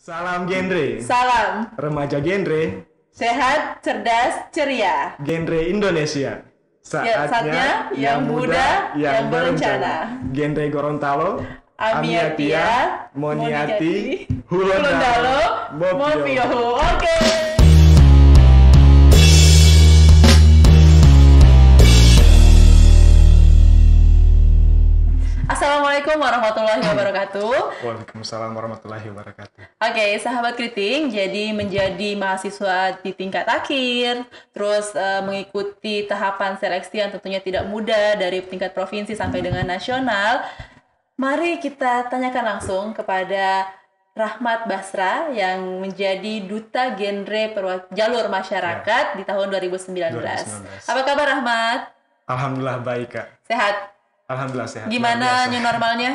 Salam genre, Salam, remaja genre, sehat, cerdas, ceria. genre Indonesia. Saatnya yang muda, yang berencana. Genre Gorontalo, Amiatia, Moniati, Hulundalo, Mopio. Mopio. Oke. Assalamualaikum warahmatullahi wabarakatuh. Waalaikumsalam warahmatullahi wabarakatuh. Oke, sahabat Kriting, jadi menjadi mahasiswa di tingkat akhir, terus mengikuti tahapan seleksi yang tentunya tidak mudah dari tingkat provinsi sampai dengan nasional. Mari kita tanyakan langsung kepada Rahmat Basra yang menjadi duta genre jalur masyarakat di tahun 2019. 2019. Apa kabar Rahmat? Alhamdulillah baik, Kak. Sehat? Alhamdulillah sehat. Gimana luar biasa. new normalnya?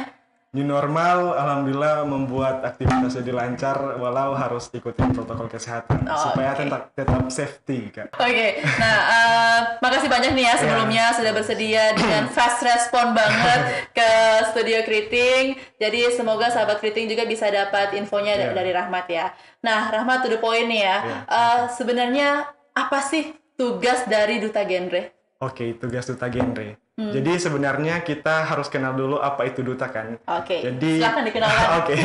New normal, alhamdulillah membuat aktivitas jadi lancar walau harus ikutin protokol kesehatan supaya oke. tetap safety, Kak. Oke, nah makasih banyak nih ya sebelumnya sudah bersedia dengan fast respon banget ke Studio Kriting. Jadi semoga sahabat Kriting juga bisa dapat infonya dari Rahmat ya. Nah, Rahmat to the point nih ya. Sebenarnya apa sih tugas dari duta genre? Oke, tugas duta genre. Jadi sebenarnya kita harus kenal dulu apa itu duta kan. Oke, Jadi silakan dikenalkan. Oke.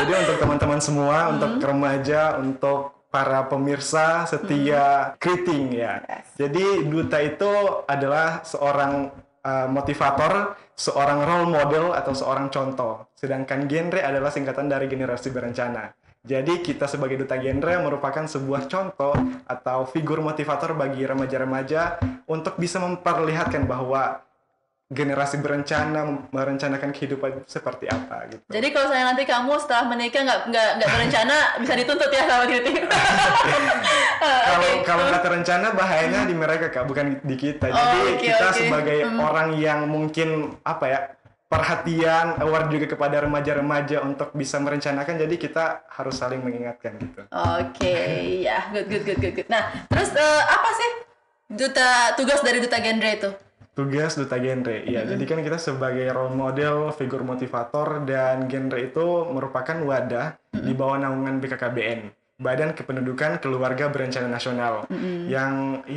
Jadi untuk teman-teman semua, untuk remaja, untuk para pemirsa setia Kriting ya. Yes. Jadi duta itu adalah seorang motivator, seorang role model atau seorang contoh. Sedangkan genre adalah singkatan dari generasi berencana. Jadi kita sebagai duta genre merupakan sebuah contoh atau figur motivator bagi remaja-remaja untuk bisa memperlihatkan bahwa generasi berencana merencanakan kehidupan seperti apa gitu. Jadi kalau saya nanti kamu setelah menikah nggak berencana bisa dituntut ya sama Kriting. Kalau nggak terencana bahayanya di mereka, Kak, bukan di kita. Jadi kita sebagai orang yang mungkin perhatian, aware juga kepada remaja-remaja untuk bisa merencanakan, jadi kita harus saling mengingatkan gitu. Oke, ya, good. Nah, terus apa sih tugas dari duta genre itu? Tugas duta genre, ya. Jadi kan kita sebagai role model, figur motivator, dan genre itu merupakan wadah di bawah naungan BKKBN, Badan Kependudukan Keluarga Berencana Nasional, yang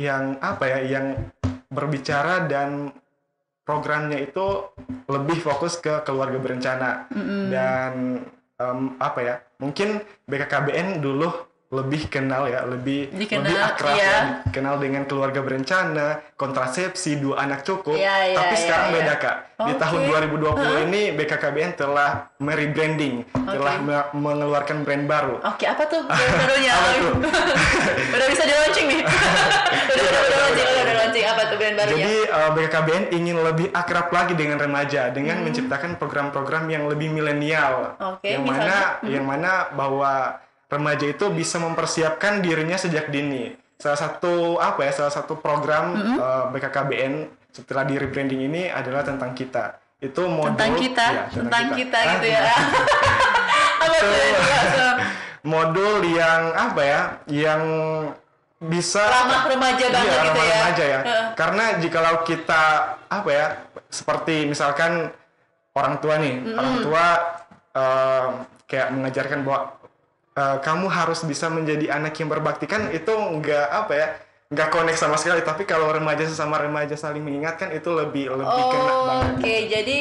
berbicara dan programnya itu lebih fokus ke keluarga berencana dan mungkin BKKBN dulu lebih kenal ya, lebih akrab ya, dikenal dengan keluarga berencana, kontrasepsi, 2 anak cukup. Tapi sekarang beda, Kak. Di tahun 2020 ini BKKBN telah merebranding, telah mengeluarkan brand baru. Oke, apa tuh brand barunya? Udah bisa di-launching nih. udah launching. Apa tuh brand barunya? Jadi BKKBN ingin lebih akrab lagi dengan remaja dengan menciptakan program-program yang lebih milenial. Yang mana bahwa remaja itu bisa mempersiapkan dirinya sejak dini. Salah satu program BKKBN setelah di rebranding ini adalah tentang kita. Itu modul tentang kita gitu ya. Apa tuh? Modul yang yang bisa ramah remaja banget gitu ya. Remaja ya. Karena jikalau kita seperti misalkan orang tua nih, orang tua kayak mengajarkan bahwa kamu harus bisa menjadi anak yang berbakti, kan itu nggak connect sama sekali. Tapi kalau remaja sesama remaja saling mengingatkan, itu lebih kena banget. Oke, jadi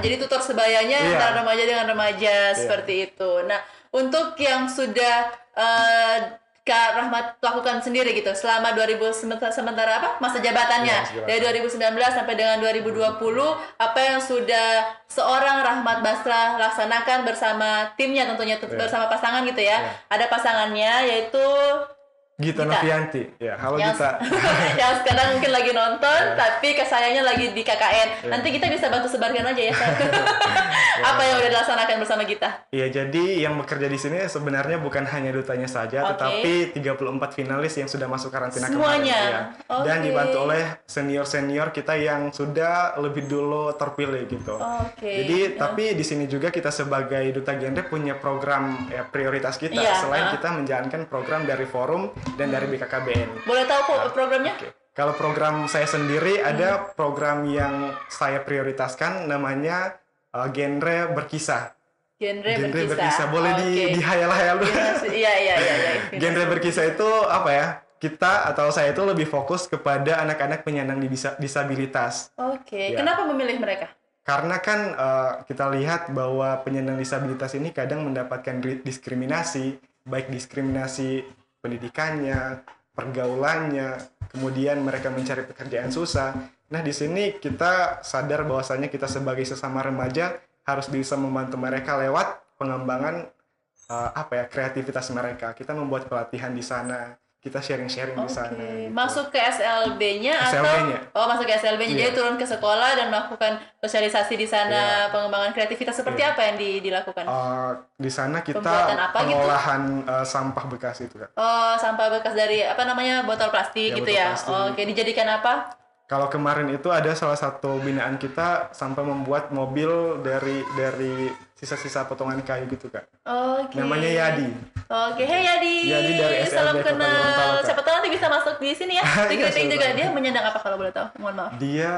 jadi tutor sebayanya antara remaja dengan remaja seperti itu. Nah, untuk yang sudah Kak Rahmat lakukan sendiri gitu selama masa jabatannya dari 2019 sampai dengan 2020, apa yang sudah seorang Rahmat Basra laksanakan bersama timnya, tentunya bersama pasangan gitu ya. Ada pasangannya yaitu Gita Novianti. Ya, halo Gita. Yang sekarang mungkin lagi nonton, tapi kesayangannya lagi di KKN. Nanti kita bisa bantu sebarkan aja ya. Apa yang udah dilaksanakan bersama Gita? Iya, jadi yang bekerja di sini sebenarnya bukan hanya dutanya saja, tetapi 34 finalis yang sudah masuk karantina semuanya. Kemarin. Dan dibantu oleh senior-senior kita yang sudah lebih dulu terpilih gitu. Jadi, tapi di sini juga kita sebagai duta genre punya program prioritas kita. Selain kita menjalankan program dari forum dan dari BKKBN. Boleh tahu programnya? Kalau program saya sendiri ada program yang saya prioritaskan namanya genre berkisah. Genre Genre berkisah. berkisah. Boleh Oke. dihayal-hayal dulu. Iya. Genre berkisah itu apa ya? Kita atau saya itu lebih fokus kepada anak-anak penyandang disabilitas. Oke. Ya. Kenapa memilih mereka? Karena kan kita lihat bahwa penyandang disabilitas ini kadang mendapatkan diskriminasi, baik diskriminasi pendidikannya, pergaulannya, kemudian mereka mencari pekerjaan susah. Nah, di sini kita sadar bahwasanya kita sebagai sesama remaja harus bisa membantu mereka lewat pengembangan kreativitas mereka. Kita membuat pelatihan di sana. Kita sharing-sharing di sana. Gitu. Masuk ke SLB-nya SLB-nya. atau masuk ke SLB-nya. Iya. Jadi turun ke sekolah dan melakukan sosialisasi di sana, Iya. pengembangan kreativitas seperti apa yang dilakukan? Di sana kita Pembuatan apa gitu? pengolahan sampah bekas itu, Kak. Oh, sampah bekas dari botol plastik Ya, gitu botol ya. plastik. Oke, dijadikan apa? Kalau kemarin itu ada salah satu binaan kita sampai membuat mobil dari sisa-sisa potongan kayu gitu, Kak. Oke. Namanya Yadi. Oke, hey Yadi. Yadi dari SLB Salam Kota Gorontalo, kenal. Kak. Siapa tahu nanti bisa masuk di sini ya. Iya, Dikritik juga. siapa tahu. Dia menyandang apa kalau boleh tahu? Mohon maaf. Dia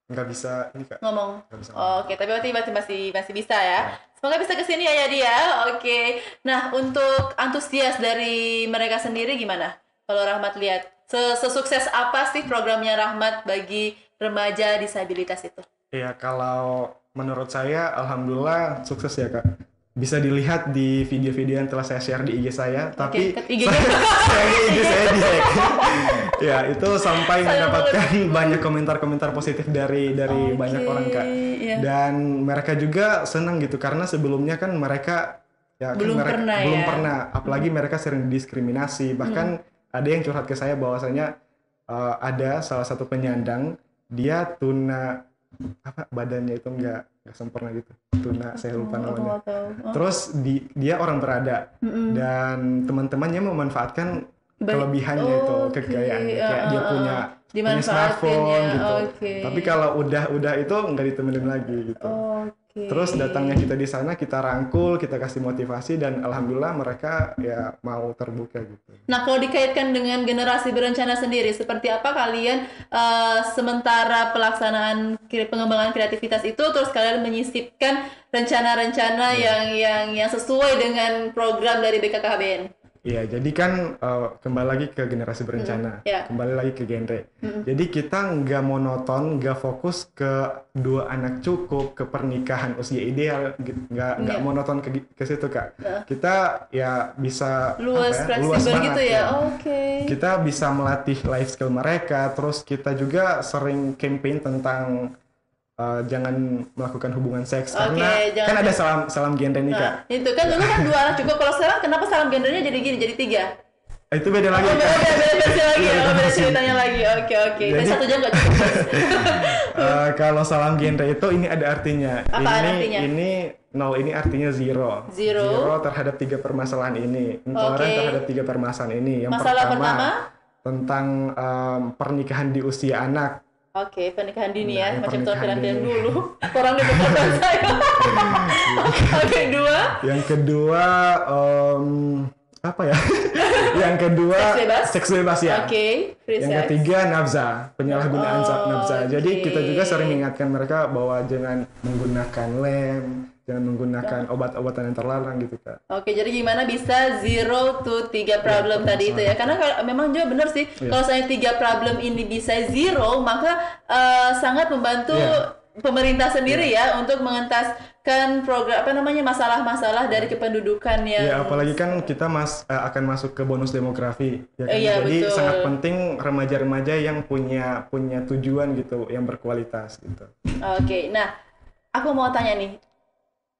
nggak bisa ini, Kak. Ngomong. Nggak bisa Oke, tapi berarti masih bisa ya. Semoga bisa ke sini ya Yadi ya. Oke. Nah, untuk antusias dari mereka sendiri gimana? Kalau Rahmat lihat, sesukses apa sih programnya Rahmat bagi remaja disabilitas itu? Iya, kalau menurut saya alhamdulillah sukses ya, Kak. Bisa dilihat di video-video yang telah saya share di IG saya, tapi IG-nya. IG saya di-hack. Ya, itu sampai Saya mendapatkan banyak komentar-komentar positif dari Oke, banyak orang, Kak. iya. Dan mereka juga senang gitu karena sebelumnya kan mereka Belum pernah, apalagi mereka sering diskriminasi. Bahkan ada yang curhat ke saya bahwasanya ada salah satu penyandang dia tuna badannya itu nggak sempurna gitu, tuna saya lupa namanya. Terus dia orang berada dan teman-temannya memanfaatkan kelebihannya itu, kekayaannya, kayak dia punya smartphone ya. gitu. Tapi kalau udah itu nggak ditemenin lagi gitu. Terus datangnya kita di sana, kita rangkul, kita kasih motivasi, dan alhamdulillah mereka ya mau terbuka gitu. Nah, kalau dikaitkan dengan generasi berencana sendiri, seperti apa kalian sementara pelaksanaan pengembangan kreativitas itu, terus kalian menyisipkan rencana-rencana yang sesuai dengan program dari BKKBN? Iya, jadi kan kembali lagi ke generasi berencana, kembali lagi ke genre. Jadi kita nggak monoton, nggak fokus ke 2 anak cukup, ke pernikahan usia ideal, nggak monoton ke situ, Kak. Kita ya bisa luas banget, gitu ya. Oke. Kita bisa melatih life skill mereka, terus kita juga sering campaign tentang jangan melakukan hubungan seks karena kan ada salam gender nih, Kak. Itu kan dulu kan 2 anak cukup, kalau sekarang kenapa salam gendernya jadi gini, jadi 3? Itu beda lagi. Beda ceritanya lagi. Oke. Jadi 1 jam nggak cukup. Kalau salam genre itu ini ada artinya. Apa artinya? Ini artinya zero terhadap 3 permasalahan ini. Intoleran terhadap 3 permasalahan ini. Yang pertama tentang pernikahan di usia anak. Oke, pernikahan dini ya, macam film-film dulu. Orang di depan saya. Oke, 2. Yang kedua apa ya? Yang kedua seks bebas ya. Oke. Yang ketiga nafsa, penyalahgunaan nafsa. Jadi kita juga sering mengingatkan mereka bahwa jangan menggunakan lem, jangan menggunakan obat-obatan yang terlarang gitu, Kak. Oke, jadi gimana bisa 0 to 3 problem tadi itu ya? Karena memang juga benar sih, kalau saya 3 problem ini bisa 0, maka sangat membantu pemerintah sendiri ya untuk mengentaskan program masalah-masalah dari kependudukan yang. Ya, apalagi kan kita akan masuk ke bonus demografi, ya kan? Jadi betul. sangat penting remaja-remaja yang punya tujuan gitu, yang berkualitas gitu. Oke, nah aku mau tanya nih,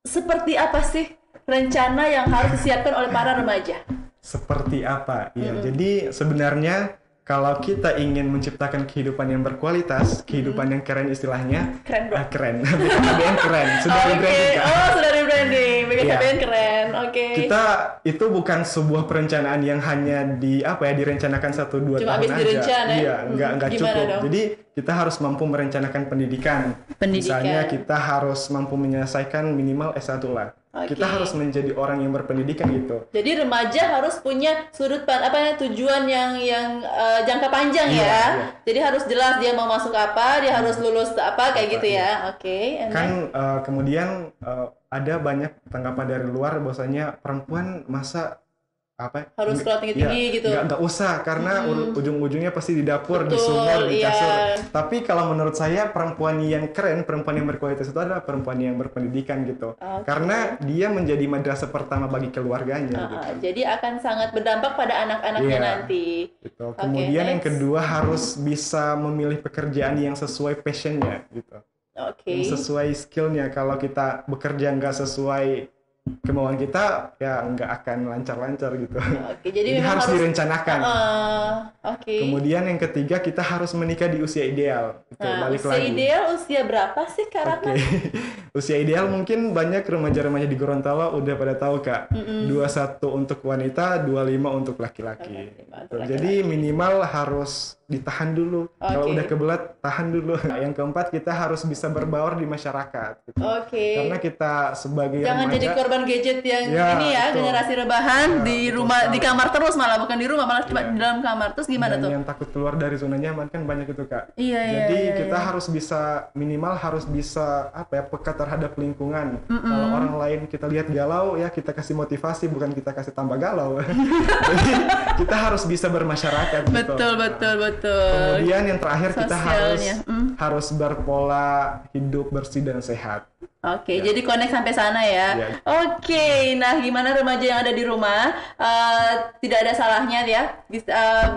seperti apa sih rencana yang harus disiapkan oleh para remaja? Seperti apa? Ya, jadi sebenarnya kalau kita ingin menciptakan kehidupan yang berkualitas, kehidupan yang keren istilahnya, keren. BKKBN keren. Sudah rebranding, Kak. Sudah rebranding. BKKBN keren. Oke. Kita itu bukan sebuah perencanaan yang hanya direncanakan 1-2 tahun aja. Iya, enggak cukup. Dong? Jadi kita harus mampu merencanakan pendidikan. Misalnya kita harus mampu menyelesaikan minimal S1 lah. Kita harus menjadi orang yang berpendidikan gitu. Jadi remaja harus punya sudut pandang tujuan yang jangka panjang ya. Jadi harus jelas dia mau masuk apa, dia harus lulus apa kayak gitu ya. Oke. Kan kemudian ada banyak tanggapan dari luar bahwasanya perempuan masa harus sekolah tinggi-tinggi gitu. Nggak usah karena ujung-ujungnya pasti di dapur, di sumur, di kasur. Tapi kalau menurut saya perempuan yang keren, perempuan yang berkualitas itu adalah perempuan yang berpendidikan gitu. Karena dia menjadi madrasah pertama bagi keluarganya. Gitu. Jadi akan sangat berdampak pada anak-anaknya nanti. Gitu. Kemudian yang kedua harus bisa memilih pekerjaan yang sesuai passionnya gitu. Yang sesuai skillnya. Kalau kita bekerja nggak sesuai kemauan kita ya nggak akan lancar-lancar gitu. Jadi harus direncanakan. Kemudian yang ketiga kita harus menikah di usia ideal. Gitu. Usia ideal usia berapa sih Kak Rahmat? Usia ideal mungkin banyak remaja-remaja di Gorontalo udah pada tahu Kak. 21 untuk wanita, 25 untuk laki-laki. Jadi minimal harus ditahan dulu. Kalau udah kebelat tahan dulu. Yang keempat kita harus bisa berbaur di masyarakat. Gitu. Karena kita sebagai jangan remaja, jadi korban gadget yang ini ya, generasi rebahan di rumah, di kamar terus, malah bukan di rumah, malah cuma di dalam kamar. Terus gimana tuh? Yang takut keluar dari zona nyaman kan banyak itu Kak. Jadi kita harus bisa minimal harus bisa peka terhadap lingkungan. Kalau orang lain kita lihat galau ya kita kasih motivasi, bukan kita kasih tambah galau. Jadi kita harus bisa bermasyarakat. Betul. Kemudian yang terakhir kita harus berpola hidup bersih dan sehat. Jadi connect sampai sana ya. Nah gimana remaja yang ada di rumah, tidak ada salahnya ya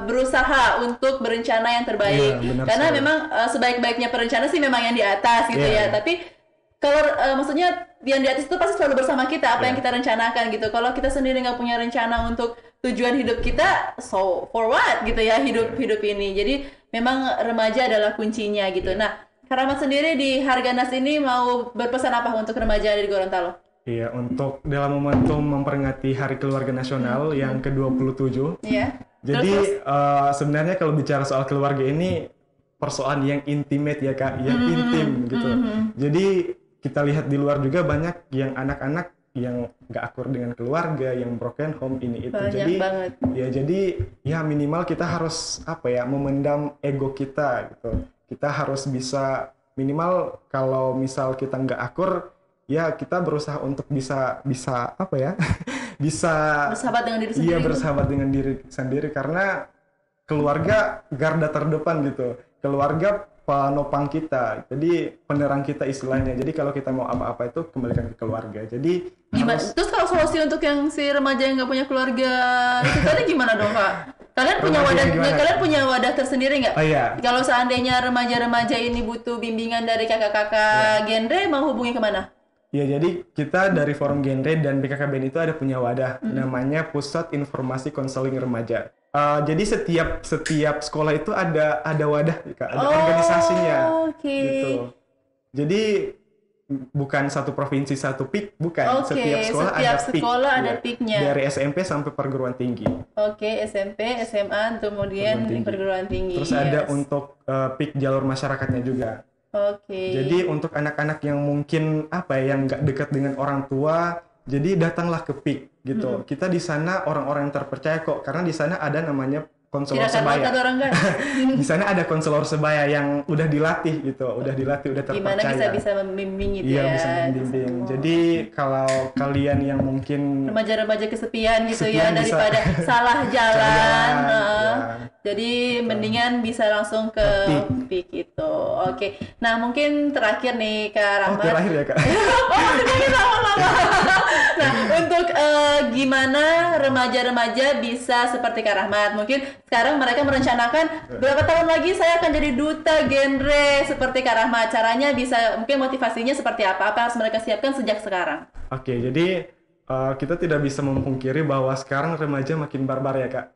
berusaha untuk berencana yang terbaik. Karena memang sebaik-baiknya perencana sih memang yang di atas gitu ya. Tapi kalau maksudnya yang di atas itu pasti selalu bersama kita apa yang kita rencanakan gitu. Kalau kita sendiri nggak punya rencana untuk tujuan hidup kita, so for what gitu ya hidup ini. Jadi memang remaja adalah kuncinya gitu. Nah, Kak Rahmat sendiri di Harganas ini mau berpesan apa untuk remaja di Gorontalo? Iya, untuk dalam momentum memperingati Hari Keluarga Nasional yang ke-27. Jadi sebenarnya kalau bicara soal keluarga ini persoalan yang intimate ya Kak, yang intim gitu. Jadi kita lihat di luar juga banyak yang anak-anak yang nggak akur dengan keluarga, yang broken home ini itu. Jadi minimal kita harus memendam ego kita gitu. Kita harus bisa minimal kalau misal kita nggak akur ya kita berusaha untuk bisa bisa bersahabat dengan diri sendiri. Bersahabat dengan diri sendiri karena keluarga garda terdepan gitu. Keluarga penopang kita, jadi penerang kita istilahnya. Jadi kalau kita mau apa-apa itu kembalikan ke keluarga. Jadi terus kalau solusi untuk yang si remaja yang nggak punya keluarga itu tadi gimana dong Kak? Kalian punya wadah tersendiri nggak? Kalau seandainya remaja-remaja ini butuh bimbingan dari kakak-kakak genre, mau hubungi kemana? Jadi kita dari Forum Genre dan BKKBN itu ada punya wadah namanya Pusat Informasi Konseling Remaja. Jadi setiap sekolah itu ada wadah, Kak, ada organisasinya. Gitu. Jadi bukan satu provinsi satu PIK, bukan. Setiap sekolah ada PIK-nya. Dari SMP sampai perguruan tinggi. SMP, SMA, kemudian perguruan tinggi. Terus ada untuk PIK jalur masyarakatnya juga. Jadi untuk anak-anak yang mungkin yang nggak dekat dengan orang tua, jadi datanglah ke PIK gitu. Kita di sana orang-orang yang terpercaya kok, karena di sana ada namanya konselor sebaya. Di sana ada konselor sebaya yang udah dilatih gitu, udah terpercaya. Gimana bisa membimbing gitu ya? Bisa membimbing. Jadi kalau kalian yang mungkin remaja-remaja kesepian gitu daripada salah jalan, jadi mendingan bisa langsung ke PIK itu. Nah mungkin terakhir nih Kak Rahmat. Terakhir ya Kak. lama-lama. Nah untuk gimana remaja-remaja bisa seperti Kak Rahmat? Mungkin sekarang mereka merencanakan berapa tahun lagi saya akan jadi duta genre seperti Kak Rahmat. Caranya bisa, mungkin motivasinya seperti apa? Apa harus mereka siapkan sejak sekarang? Jadi kita tidak bisa memungkiri bahwa sekarang remaja makin barbar ya Kak.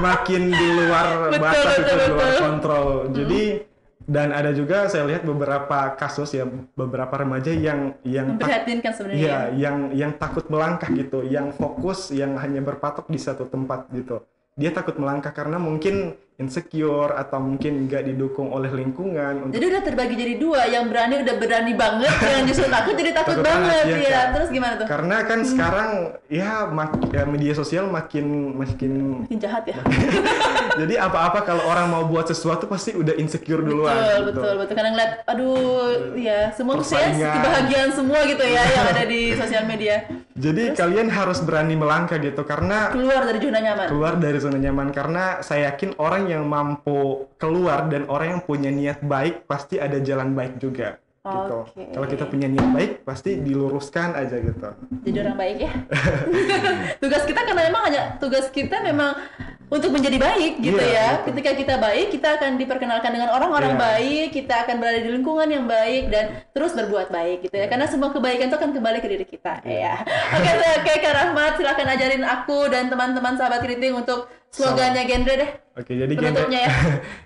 Makin di luar batas, di luar kontrol. Jadi dan ada juga saya lihat beberapa kasus ya, beberapa remaja yang memprihatinkan sebenarnya. Yang takut melangkah gitu, yang fokus, yang hanya berpatok di satu tempat gitu. Dia takut melangkah karena mungkin insecure atau mungkin nggak didukung oleh lingkungan. Jadi udah terbagi jadi dua, yang udah berani banget, yang justru takut jadi takut banget ya. Kan? Terus gimana tuh? Karena kan sekarang ya media sosial makin jahat ya. Jadi apa-apa kalau orang mau buat sesuatu pasti udah insecure duluan. Betul. Karena ngeliat, aduh, ya semua kebahagiaan semua gitu ya yang ada di sosial media. Jadi kalian harus berani melangkah gitu, karena keluar dari zona nyaman. Karena saya yakin orang yang mampu keluar dan orang yang punya niat baik pasti ada jalan baik juga. Gitu. Kalau kita punya niat baik pasti diluruskan aja gitu. Jadi orang baik ya. Tugas kita memang untuk menjadi baik gitu ya. Gitu. Ketika kita baik, kita akan diperkenalkan dengan orang-orang baik, kita akan berada di lingkungan yang baik dan terus berbuat baik gitu ya. Karena semua kebaikan itu akan kembali ke diri kita ya. Oke, Kak Rahmat, silakan ajarin aku dan teman-teman sahabat Keriting untuk slogannya genre deh. Oke, jadi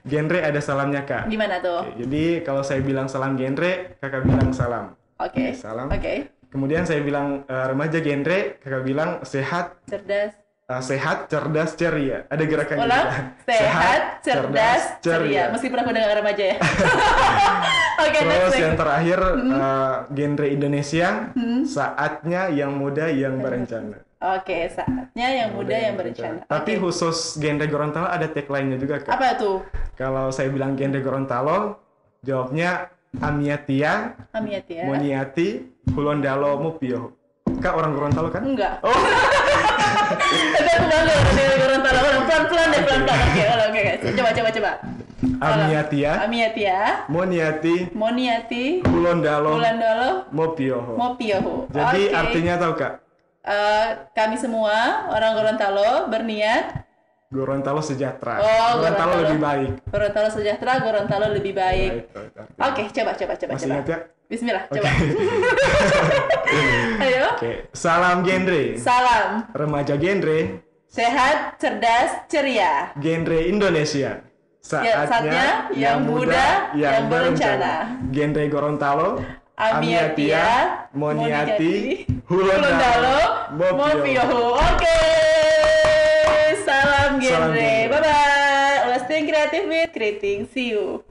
genre ada salamnya, Kak. Gimana tuh? Oke, jadi kalau saya bilang salam genre, Kakak bilang salam. Oke. Salam. Oke. Kemudian saya bilang remaja genre, Kakak bilang sehat, cerdas, ceria. Ada gerakannya. Ulang. Sehat, cerdas, ceria. Meskipun aku dengar remaja ya. Oke, terus yang terakhir genre Indonesia, saatnya yang muda yang berencana. Oke, saatnya yang muda yang berencana. Tapi khusus genre Gorontalo ada tagline-nya juga, Kak. Apa tuh? Kalau saya bilang genre Gorontalo, jawabnya Amiatia, Moniati, Hulondalo, Mupio. Kak orang Gorontalo kan? Enggak. Oh. Tapi aku bangga dengan Gorontalo. Pelan-pelan deh, pelan-pelan. Oke. Coba. Amiatia, Moniati, Hulondalo, Mopioho. Jadi artinya tahu, Kak? Kami semua orang Gorontalo berniat Gorontalo sejahtera. Gorontalo lebih baik. Gorontalo sejahtera, Gorontalo lebih baik. Oke, coba. Masih ingat ya? Bismillah, coba. Ayo. Oke. Salam genre. Salam. Remaja genre. Sehat, cerdas, ceria. Genre Indonesia. Saatnya yang muda yang berencana. Genre Gorontalo. Amiatia, Moniati, Hulondalo, Mopioho. Oke. Salam genre. Bye-bye. Ulas Think Creative with Keriting. See you.